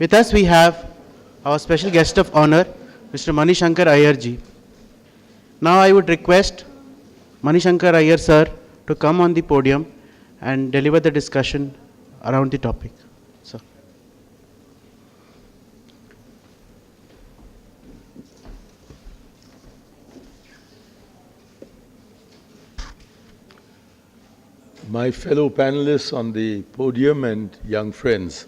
With us we have our special guest of honor, Mr. Mani Shankar Aiyar ji. Now I would request Mani Shankar Aiyar sir to come on the podium and deliver the discussion around the topic. Sir. My fellow panelists on the podium and young friends,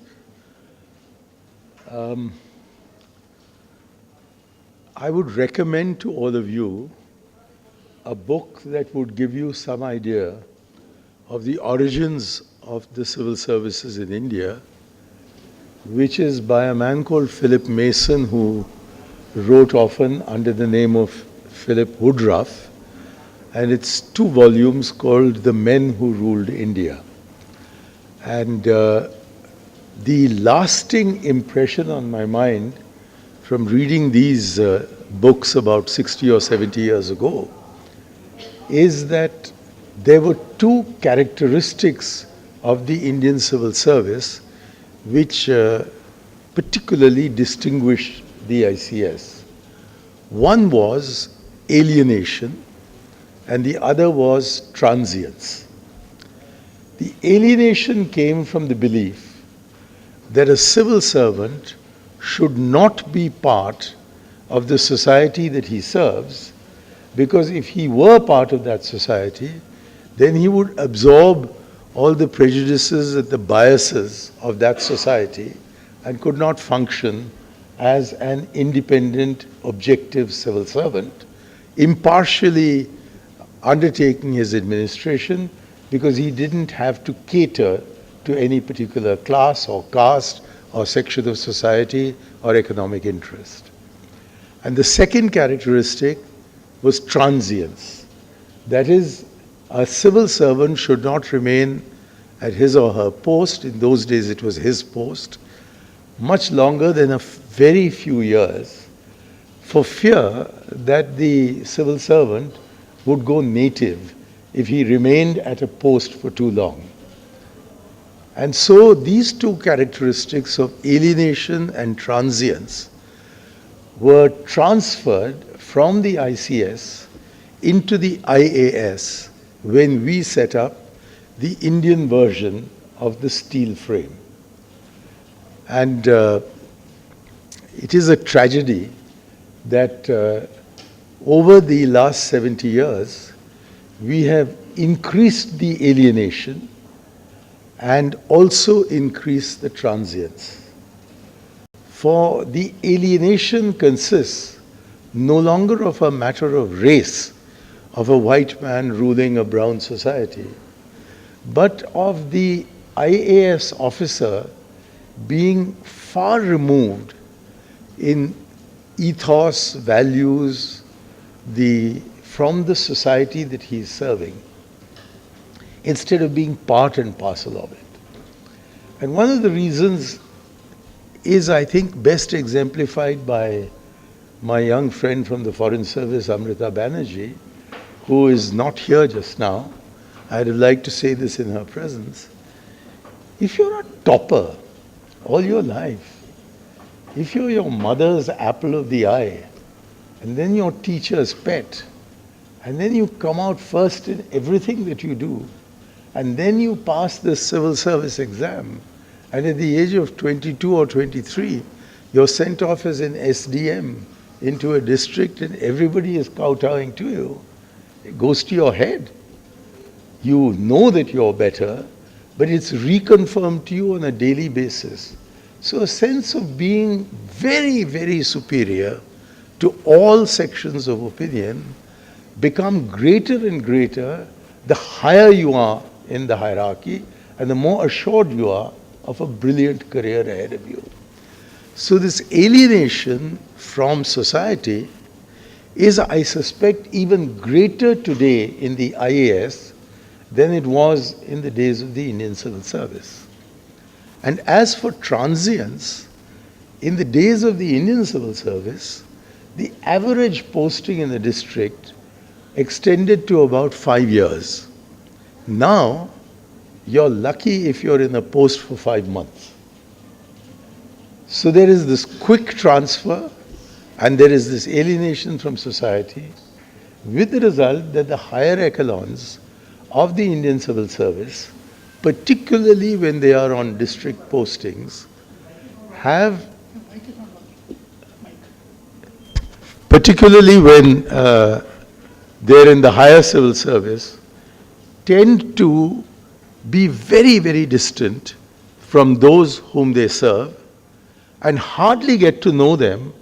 I would recommend to all of you a book that would give you some idea of the origins of the civil services in India, which is by a man called Philip Mason, who wrote often under the name of Philip Woodruff, and it's 2 volumes called The Men Who Ruled India. And the lasting impression on my mind from reading these books about 60 or 70 years ago is that there were 2 characteristics of the Indian civil service which particularly distinguished the ICS. One was alienation and the other was transience. The alienation came from the belief that a civil servant should not be part of the society that he serves, because if he were part of that society, then he would absorb all the prejudices and the biases of that society and could not function as an independent, objective civil servant, impartially undertaking his administration, because he didn't have to cater to any particular class or caste or section of society or economic interest. And the second characteristic was transience. That is, a civil servant should not remain at his or her post, in those days it was his post, much longer than a very few years, for fear that the civil servant would go native if he remained at a post for too long. And so these 2 characteristics of alienation and transience were transferred from the ICS into the IAS when we set up the Indian version of the steel frame. And it is a tragedy that over the last 70 years, we have increased the alienation and also increased the transience. For the alienation consists no longer of a matter of race, of a white man ruling a brown society, but of the IAS officer being far removed in ethos, values, from the society that he is serving, instead of being part and parcel of it. And one of the reasons is, I think, best exemplified by my young friend from the Foreign Service, Amrita Banerjee, who is not here just now. I'd like to say this in her presence. If you're a topper all your life, if you're your mother's apple of the eye, and then your teacher's pet, and then you come out first in everything that you do, and then you pass the civil service exam, and at the age of 22 or 23, you're sent off as an SDM into a district and everybody is kowtowing to you, it goes to your head. You know that you're better, but it's reconfirmed to you on a daily basis. So a sense of being very, very superior to all sections of opinion become greater and greater the higher you are in the hierarchy and the more assured you are of a brilliant career ahead of you. So this alienation from society is, I suspect, even greater today in the IAS than it was in the days of the Indian Civil Service. And as for transience, in the days of the Indian Civil Service, the average posting in the district extended to about 5 years. Now, you're lucky if you're in a post for 5 months. So there is this quick transfer and there is this alienation from society, with the result that the higher echelons of the Indian civil service, particularly when they are on district postings, have, particularly when they're in the higher civil service, tend to be very, very distant from those whom they serve and hardly get to know them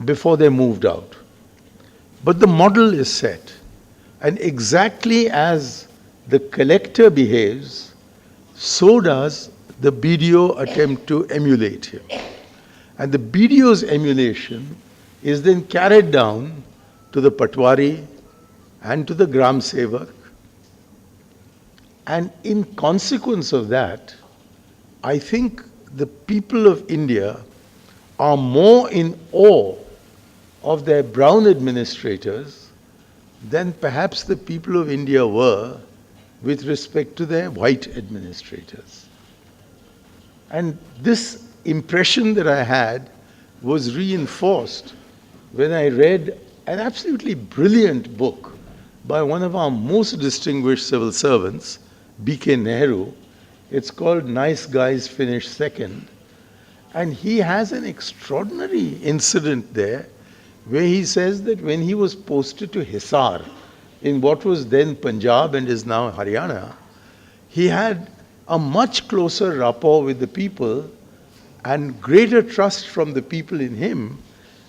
before they're moved out. But the model is set, and exactly as the collector behaves, so does the BDO attempt to emulate him. And the BDO's emulation is then carried down to the Patwari and to the Gram Sevak. And in consequence of that, I think the people of India are more in awe of their brown administrators than perhaps the people of India were with respect to their white administrators. And this impression that I had was reinforced when I read an absolutely brilliant book by one of our most distinguished civil servants, B.K. Nehru. It's called Nice Guys Finish Second. And he has an extraordinary incident there where he says that when he was posted to Hisar, in what was then Punjab and is now Haryana, he had a much closer rapport with the people and greater trust from the people in him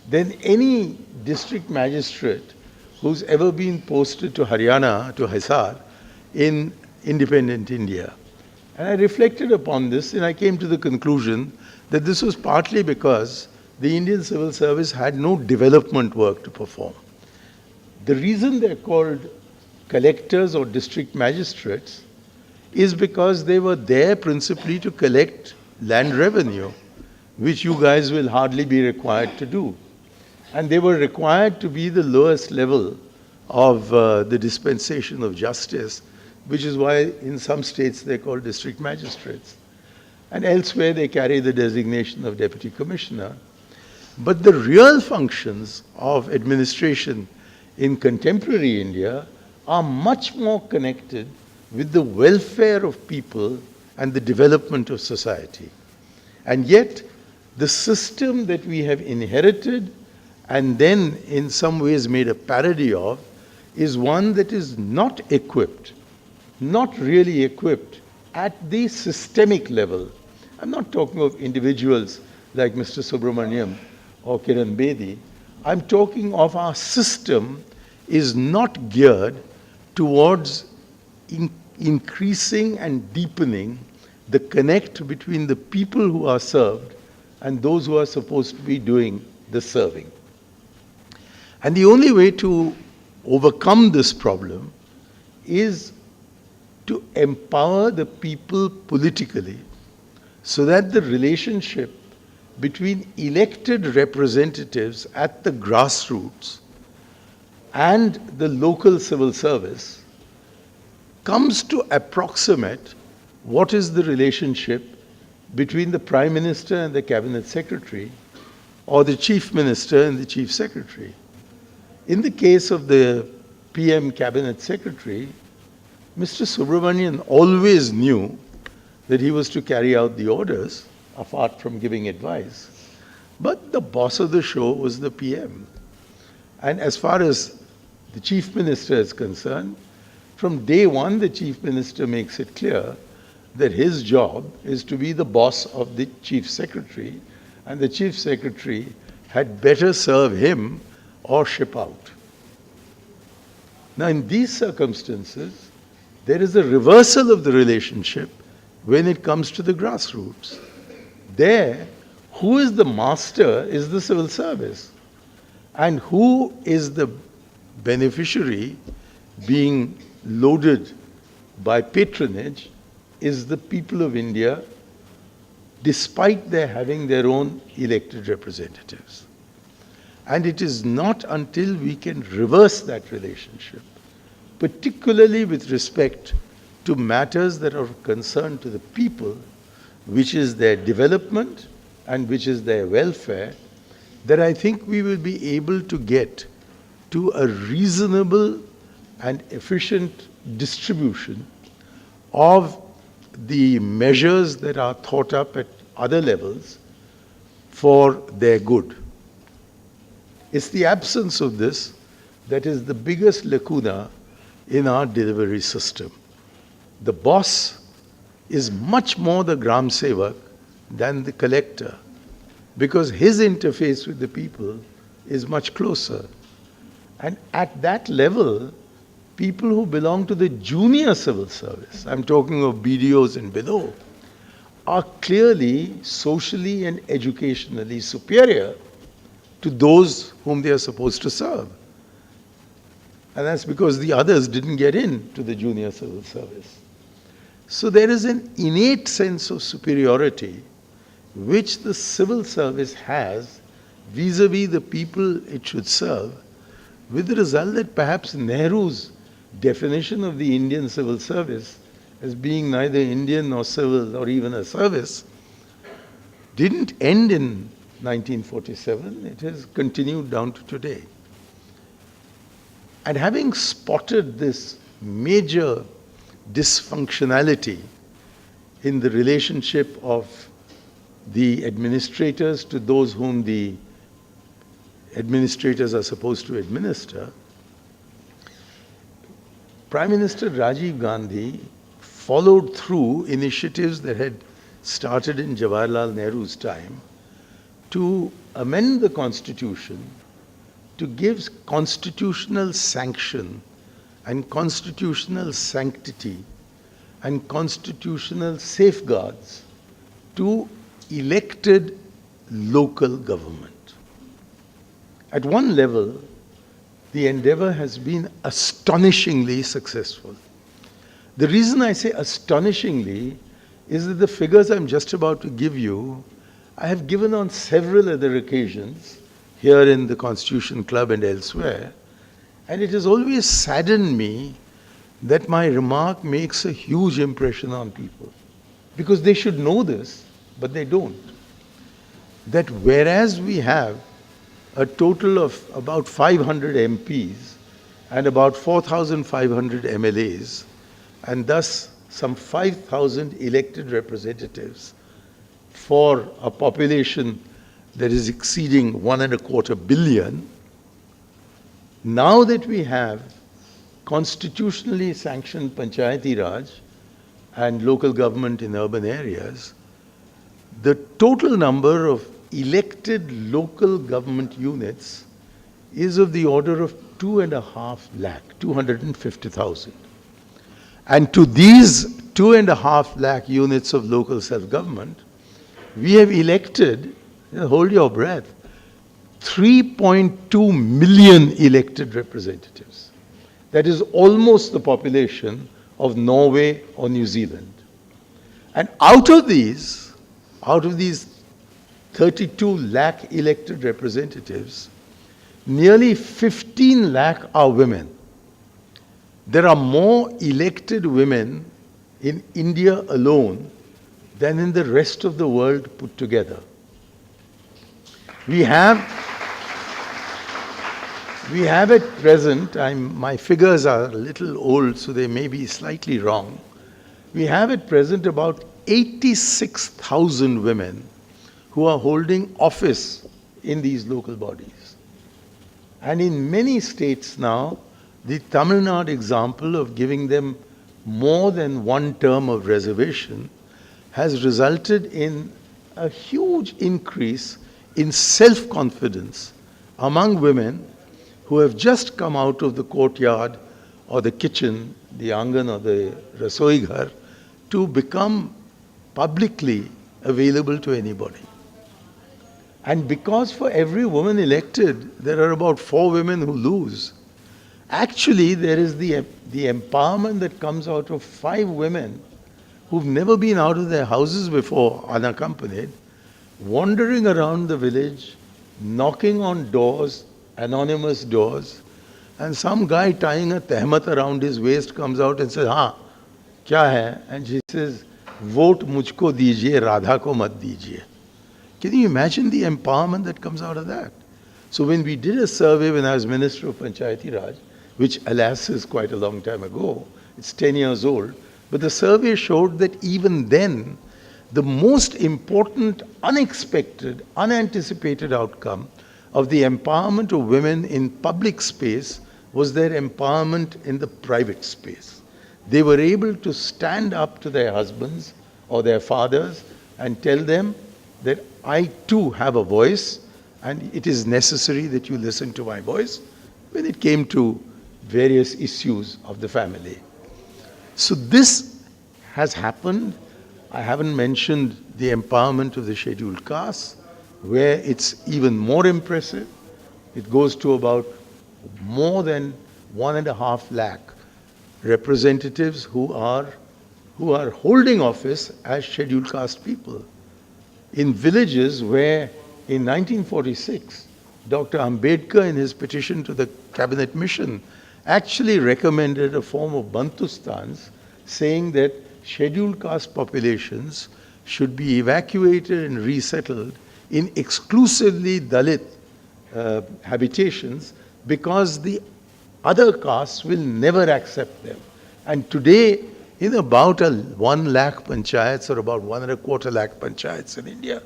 than any district magistrate who's ever been posted to Haryana, to Hisar, in independent India. And I reflected upon this and I came to the conclusion that this was partly because the Indian civil service had no development work to perform. The reason they're called collectors or district magistrates is because they were there principally to collect land revenue, which you guys will hardly be required to do. And they were required to be the lowest level of the dispensation of justice, which is why in some states they're called district magistrates. And elsewhere they carry the designation of deputy commissioner. But the real functions of administration in contemporary India are much more connected with the welfare of people and the development of society. And yet, the system that we have inherited and then in some ways made a parody of is one that is not equipped, not really equipped at the systemic level. I'm not talking of individuals like Mr. Subramaniam or Kiran Bedi. I'm talking of our system is not geared towards increasing and deepening the connect between the people who are served and those who are supposed to be doing the serving. And the only way to overcome this problem is to empower the people politically so that the relationship between elected representatives at the grassroots and the local civil service comes to approximate what is the relationship between the Prime Minister and the Cabinet Secretary or the Chief Minister and the Chief Secretary. In the case of the PM Cabinet Secretary, Mr. Subramanian always knew that he was to carry out the orders apart from giving advice. But the boss of the show was the PM. And as far as the Chief Minister is concerned, from day one, the Chief Minister makes it clear that his job is to be the boss of the Chief Secretary, and the Chief Secretary had better serve him or ship out. Now, in these circumstances, there is a reversal of the relationship when it comes to the grassroots. There, who is the master is the civil service, and who is the beneficiary being loaded by patronage is the people of India, despite their having their own elected representatives. And it is not until we can reverse that relationship, particularly with respect to matters that are of concern to the people, which is their development and which is their welfare, that I think we will be able to get to a reasonable and efficient distribution of the measures that are thought up at other levels for their good. It's the absence of this that is the biggest lacuna in our delivery system. The boss is much more the gram sevak than the collector, because his interface with the people is much closer. And at that level, people who belong to the junior civil service, I'm talking of BDOs and below, are clearly socially and educationally superior to those whom they are supposed to serve. And that's because the others didn't get into the junior civil service. So there is an innate sense of superiority which the civil service has vis-a-vis the people it should serve, with the result that perhaps Nehru's definition of the Indian civil service as being neither Indian nor civil or even a service didn't end in 1947, it has continued down to today. And having spotted this major dysfunctionality in the relationship of the administrators to those whom the administrators are supposed to administer, Prime Minister Rajiv Gandhi followed through initiatives that had started in Jawaharlal Nehru's time to amend the constitution to give constitutional sanction and constitutional sanctity and constitutional safeguards to elected local government. At one level, the endeavor has been astonishingly successful. The reason I say astonishingly is that the figures I'm just about to give you, I have given on several other occasions, here in the Constitution Club and elsewhere, and it has always saddened me that my remark makes a huge impression on people. Because they should know this, but they don't. That whereas we have a total of about 500 MPs and about 4,500 MLAs, and thus some 5,000 elected representatives for a population that is exceeding 1.25 billion, now that we have constitutionally sanctioned Panchayati Raj and local government in urban areas, the total number of elected local government units is of the order of 2.5 lakh, 250,000. And to these 2.5 lakh units of local self-government, we have elected, hold your breath, 3.2 million elected representatives. That is almost the population of Norway or New Zealand. And out of these 32 lakh elected representatives, nearly 15 lakh are women. There are more elected women in India alone than in the rest of the world put together. We have at present, my figures are a little old, so they may be slightly wrong. We have at present about 86,000 women who are holding office in these local bodies. And in many states now, the Tamil Nadu example of giving them more than one term of reservation has resulted in a huge increase in self-confidence among women who have just come out of the courtyard or the kitchen, the angan or the rasoi ghar, to become publicly available to anybody. And because for every woman elected, there are about 4 women who lose, actually there is the empowerment that comes out of 5 women who've never been out of their houses before unaccompanied, wandering around the village, knocking on doors, anonymous doors, and some guy tying a tehmat around his waist comes out and says, "Haan, kya hai?" And she says, "Vote mujhko dijiye, Radha ko mat dijiye." Can you imagine the empowerment that comes out of that? So when we did a survey when I was Minister of Panchayati Raj, which alas is quite a long time ago, it's 10 years old, but the survey showed that even then, the most important, unexpected, unanticipated outcome of the empowerment of women in public space was their empowerment in the private space. They were able to stand up to their husbands or their fathers and tell them that I too have a voice and it is necessary that you listen to my voice when it came to various issues of the family. So this has happened. I haven't mentioned the empowerment of the scheduled castes, where it's even more impressive. It goes to about more than 1.5 lakh representatives who are holding office as scheduled caste people. In villages where in 1946, Dr. Ambedkar in his petition to the Cabinet Mission actually recommended a form of Bantustans, saying that scheduled caste populations should be evacuated and resettled in exclusively Dalit habitations because the other castes will never accept them. And today, in about 1 lakh panchayats or about 1.25 lakh panchayats in India,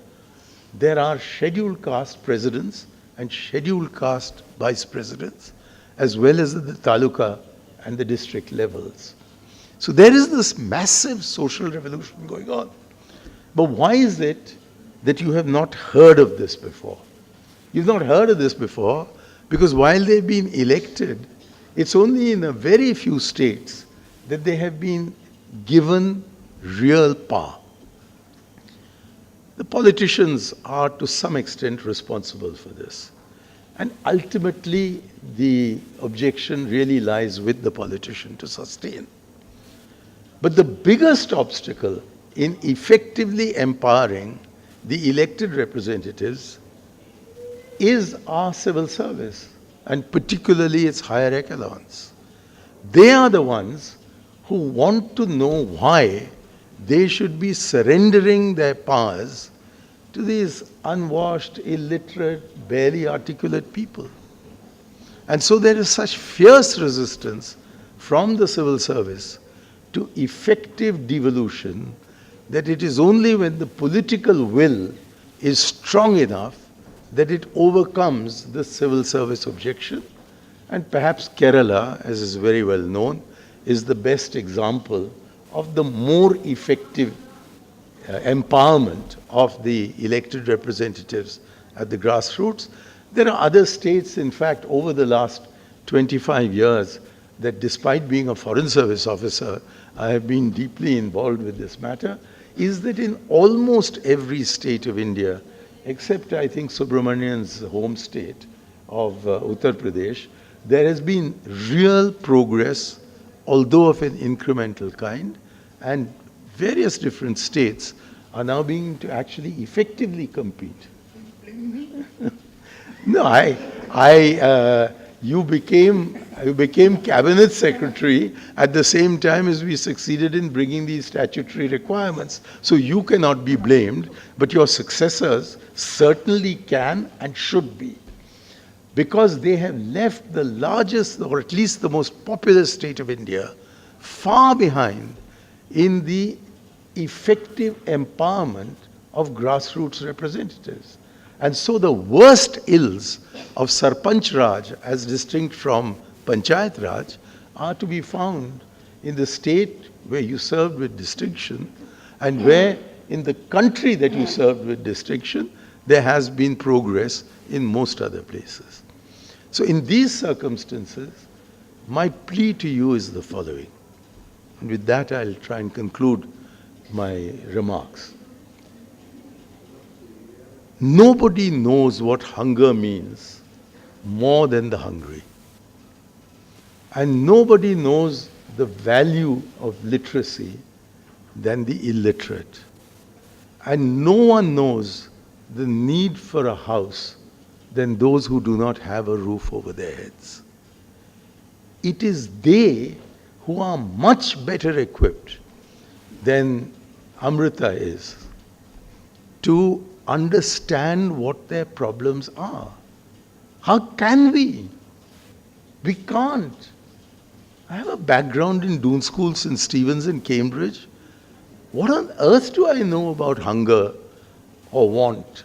there are scheduled caste presidents and scheduled caste vice presidents, as well as at the taluka and the district levels. So there is this massive social revolution going on. But why is it that you have not heard of this before? You've not heard of this before because while they've been elected, it's only in a very few states that they have been given real power. The politicians are to some extent responsible for this. And ultimately, the objection really lies with the politician to sustain. But the biggest obstacle in effectively empowering the elected representatives is our civil service, and particularly its higher echelons. They are the ones who want to know why they should be surrendering their powers to these unwashed, illiterate, barely articulate people. And so there is such fierce resistance from the civil service to effective devolution that it is only when the political will is strong enough that it overcomes the civil service objection. And perhaps Kerala, as is very well known, is the best example of the more effective empowerment of the elected representatives at the grassroots. There are other states, in fact, over the last 25 years, that despite being a foreign service officer, I have been deeply involved with this matter, is that in almost every state of India, except I think Subramanian's home state of Uttar Pradesh, there has been real progress, although of an incremental kind, and various different states are now beginning to actually effectively compete. No, you became cabinet secretary at the same time as we succeeded in bringing these statutory requirements. So you cannot be blamed, but your successors certainly can and should be. Because they have left the largest, or at least the most populous state of India, far behind in the effective empowerment of grassroots representatives. And so the worst ills of Sarpanch Raj, as distinct from Panchayat Raj, are to be found in the state where you served with distinction and where in the country that you served with distinction, there has been progress in most other places. So in these circumstances, my plea to you is the following. And with that, I'll try and conclude my remarks. Nobody knows what hunger means more than the hungry. And nobody knows the value of literacy than the illiterate. And no one knows the need for a house than those who do not have a roof over their heads. It is they who are much better equipped than Amrita is to understand what their problems are. How can we? We can't. I have a background in Doon School, St. Stephen's in Cambridge. What on earth do I know about hunger or want?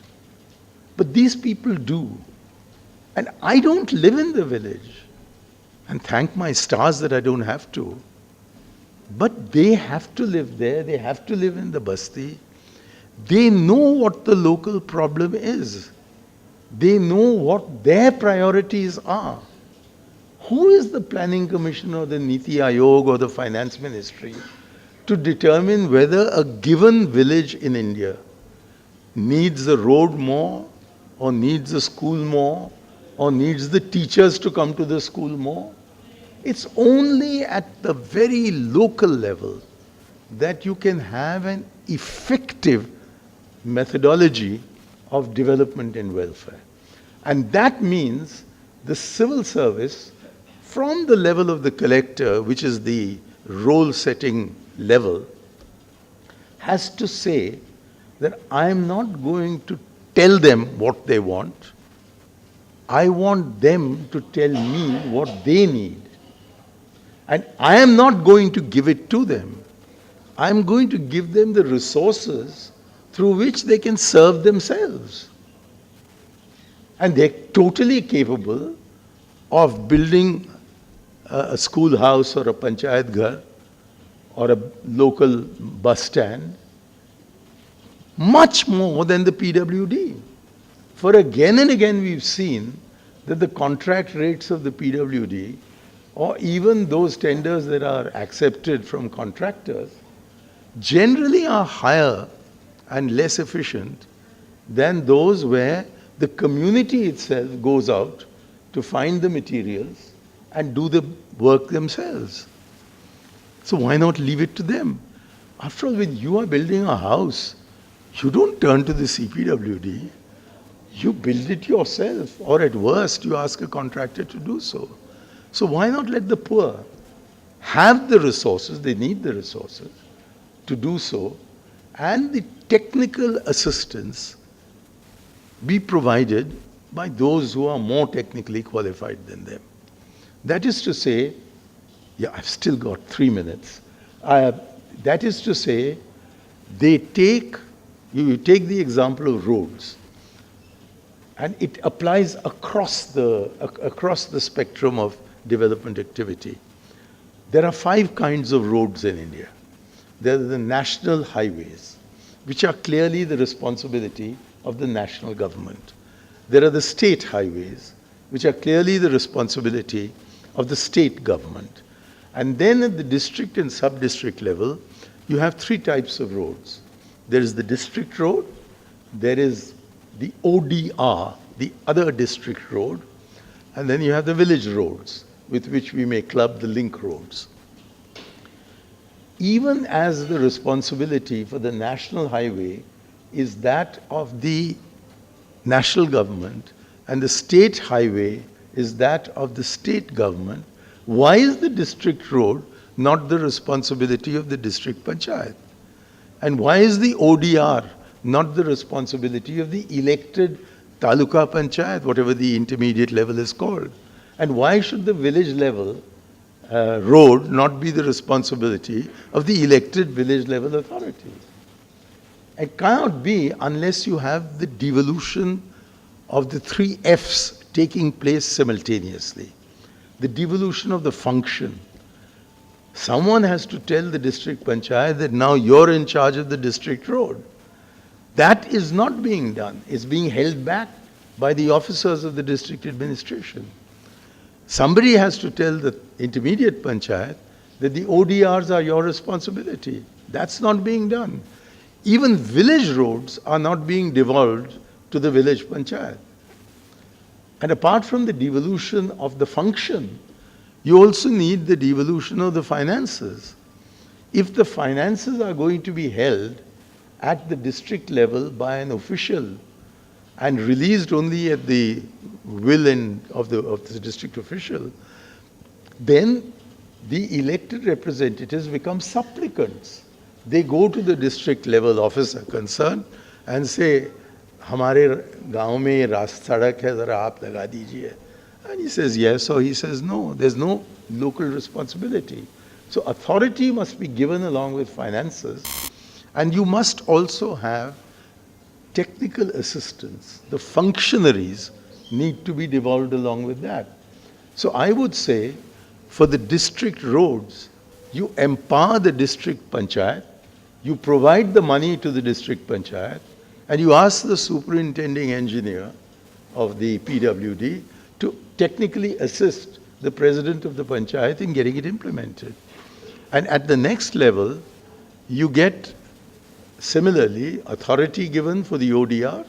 But these people do. And I don't live in the village. And thank my stars that I don't have to. But they have to live there. They have to live in the basti. They know what the local problem is. They know what their priorities are. Who is the Planning Commission or the Niti Aayog or the Finance Ministry to determine whether a given village in India needs a road more, or needs a school more, or needs the teachers to come to the school more? It's only at the very local level that you can have an effective methodology of development and welfare. And that means the civil service, from the level of the collector, which is the role-setting level, has to say that I am not going to tell them what they want. I want them to tell me what they need. And I am not going to give it to them. I am going to give them the resources through which they can serve themselves. And they're totally capable of building a schoolhouse or a panchayat ghar or a local bus stand much more than the PWD. For again and again we've seen that the contract rates of the PWD, or even those tenders that are accepted from contractors, generally are higher and less efficient than those where the community itself goes out to find the materials and do the work themselves. So why not leave it to them? After all, when you are building a house, you don't turn to the CPWD. You build it yourself, or at worst, you ask a contractor to do so. So why not let the poor have the resources, they need the resources to do so, and the technical assistance be provided by those who are more technically qualified than them. That is to say, yeah, I've still got 3 minutes. That is to say, you take the example of roads, and it applies across the spectrum of development activity. There are 5 kinds of roads in India. There are the national highways, which are clearly the responsibility of the national government. There are the state highways, which are clearly the responsibility of the state government. And then at the district and sub-district level, you have 3 types of roads. There is the district road, there is the ODR, the other district road, and then you have the village roads, with which we may club the link roads. Even as the responsibility for the national highway is that of the national government and the state highway is that of the state government, why is the district road not the responsibility of the district panchayat? And why is the ODR not the responsibility of the elected taluka panchayat, whatever the intermediate level is called? And why should the village level road not be the responsibility of the elected village level authorities? It cannot be unless you have the devolution of the 3 Fs taking place simultaneously. The devolution of the function. Someone has to tell the district panchayat that now you're in charge of the district road. That is not being done. It's being held back by the officers of the district administration. Somebody has to tell the intermediate panchayat that the ODRs are your responsibility. That's not being done. Even village roads are not being devolved to the village panchayat. And apart from the devolution of the function, you also need the devolution of the finances. If the finances are going to be held at the district level by an official and released only at the will of the district official, then the elected representatives become supplicants. They go to the district level officer concerned and say, हमारे गांव में ये सड़क है, ज़रा आप लगा दीजिए. And he says yes, or he says no. There's no local responsibility. So authority must be given along with finances, and you must also have technical assistance. The functionaries need to be devolved along with that. So I would say, for the district roads, you empower the district panchayat, you provide the money to the district panchayat, and you ask the superintending engineer of the PWD to technically assist the president of the panchayat in getting it implemented. And at the next level, you get similarly authority given for the ODR,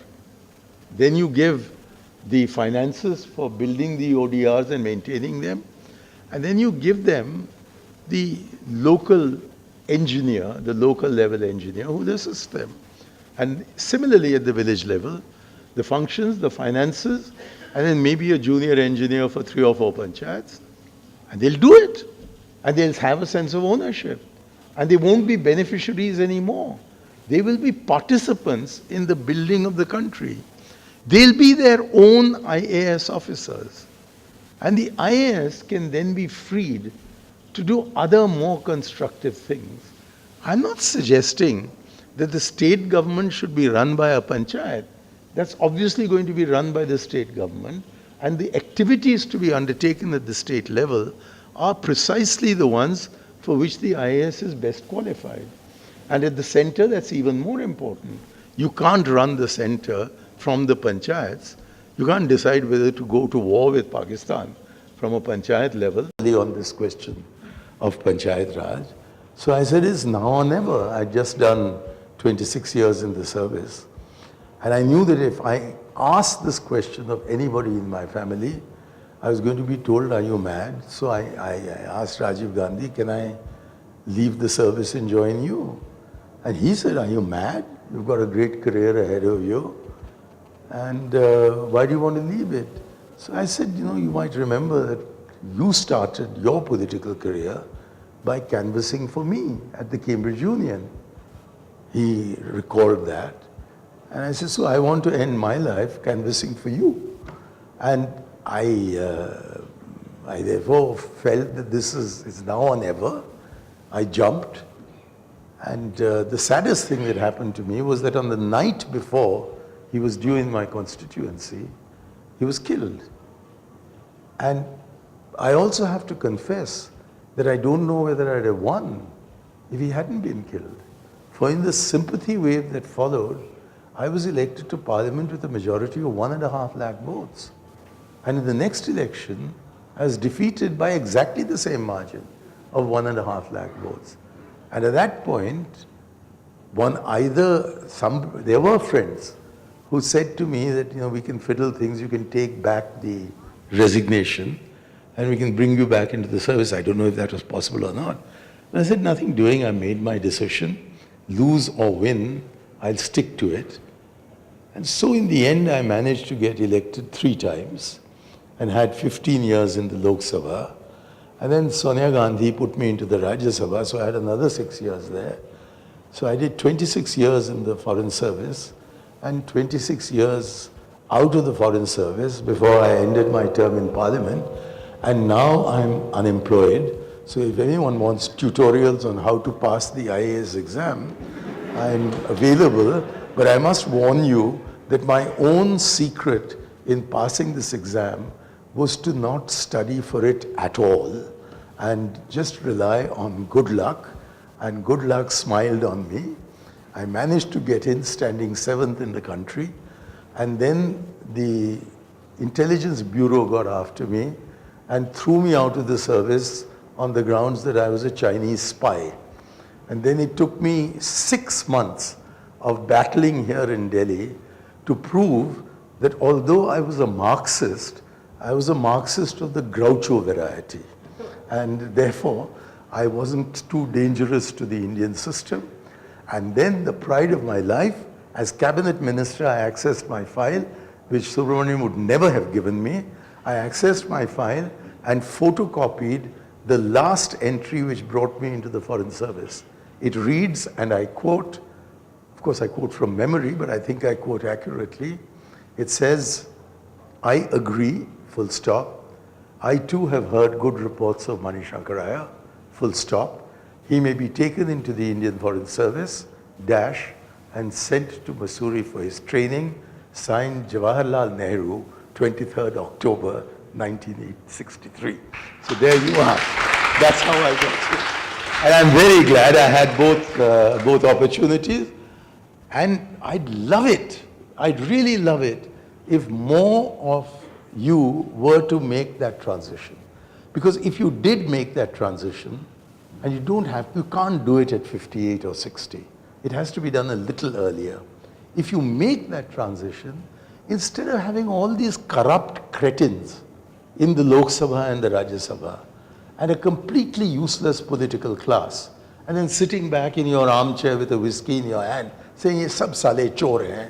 then you give the finances for building the ODRs and maintaining them, and then you give them the local engineer, the local level engineer who will assist them. And similarly at the village level, the functions, the finances, and then maybe a junior engineer for 3 or 4 panchayats, and they'll do it. And they'll have a sense of ownership. And they won't be beneficiaries anymore. They will be participants in the building of the country. They'll be their own IAS officers. And the IAS can then be freed to do other more constructive things. I'm not suggesting that the state government should be run by a panchayat. That's obviously going to be run by the state government, and the activities to be undertaken at the state level are precisely the ones for which the IAS is best qualified. And at the center, that's even more important. You can't run the center from the panchayats. You can't decide whether to go to war with Pakistan from a panchayat level on this question of Panchayat Raj. So I said, it's now or never. I'd just done 26 years in the service. And I knew that if I asked this question of anybody in my family, I was going to be told, are you mad? So I asked Rajiv Gandhi, can I leave the service and join you? And he said, are you mad? You've got a great career ahead of you. And why do you want to leave it? So I said, you might remember that you started your political career by canvassing for me at the Cambridge Union. He recalled that. And I said, so I want to end my life canvassing for you. And I therefore felt that it's now or never. I jumped. And the saddest thing that happened to me was that on the night before he was due in my constituency, he was killed. And I also have to confess that I don't know whether I'd have won if he hadn't been killed. For in the sympathy wave that followed, I was elected to parliament with a majority of 1.5 lakh votes. And in the next election, I was defeated by exactly the same margin of 1.5 lakh votes. And at that point, there were friends who said to me that, we can fiddle things, you can take back the resignation, and we can bring you back into the service. I don't know if that was possible or not. And I said, nothing doing, I made my decision. Lose or win, I'll stick to it. And so in the end, I managed to get elected 3 times and had 15 years in the Lok Sabha. And then Sonia Gandhi put me into the Rajya Sabha, so I had another 6 years there. So I did 26 years in the Foreign Service and 26 years out of the Foreign Service before I ended my term in Parliament. And now I'm unemployed. So if anyone wants tutorials on how to pass the IAS exam, I'm available. But I must warn you that my own secret in passing this exam was to not study for it at all and just rely on good luck. And good luck smiled on me. I managed to get in standing 7th in the country. And then the Intelligence Bureau got after me and threw me out of the service on the grounds that I was a Chinese spy. And then it took me 6 months of battling here in Delhi to prove that although I was a Marxist of the Groucho variety. And therefore, I wasn't too dangerous to the Indian system. And then the pride of my life, as cabinet minister, I accessed my file, which Subramaniam would never have given me. I accessed my file and photocopied the last entry which brought me into the Foreign Service. It reads, and I quote, Of course, I quote from memory, but I think I quote accurately. It says, I agree, full stop. I too have heard good reports of Mani Shankar Aiyar, full stop. He may be taken into the Indian Foreign Service, dash, and sent to Missouri for his training, signed Jawaharlal Nehru, 23rd October, 1963. So there you are. That's how I got here. And I'm very glad I had both opportunities. And I'd love it, I'd really love it if more of you were to make that transition. Because if you did make that transition, and you can't do it at 58 or 60. It has to be done a little earlier. If you make that transition, instead of having all these corrupt cretins in the Lok Sabha and the Rajya Sabha, and a completely useless political class, and then sitting back in your armchair with a whiskey in your hand, saying, "Ye sab sale chor hain."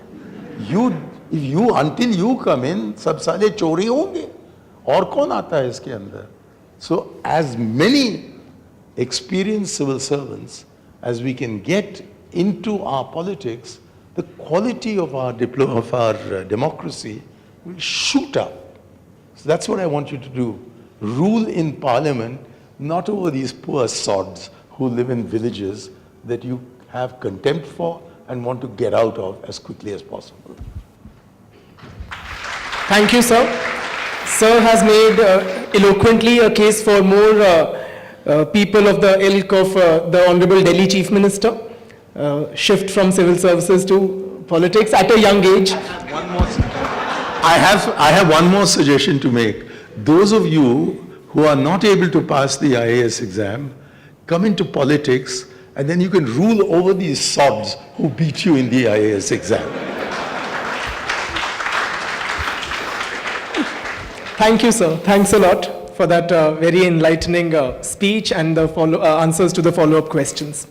Until you come in, sab sale chori honge. Aur kaun aata hai iske andar? So as many experienced civil servants as we can get into our politics, the quality of our democracy will shoot up. So that's what I want you to do. Rule in parliament, not over these poor sods who live in villages that you have contempt for and want to get out of as quickly as possible. Thank you, sir. Sir has made eloquently a case for more people of the ilk of the Honorable Delhi Chief Minister, shift from civil services to politics at a young age. I have one more suggestion to make. Those of you who are not able to pass the IAS exam, come into politics and then you can rule over these sods who beat you in the IAS exam. Thank you, sir. Thanks a lot for that very enlightening speech and the answers to the follow-up questions.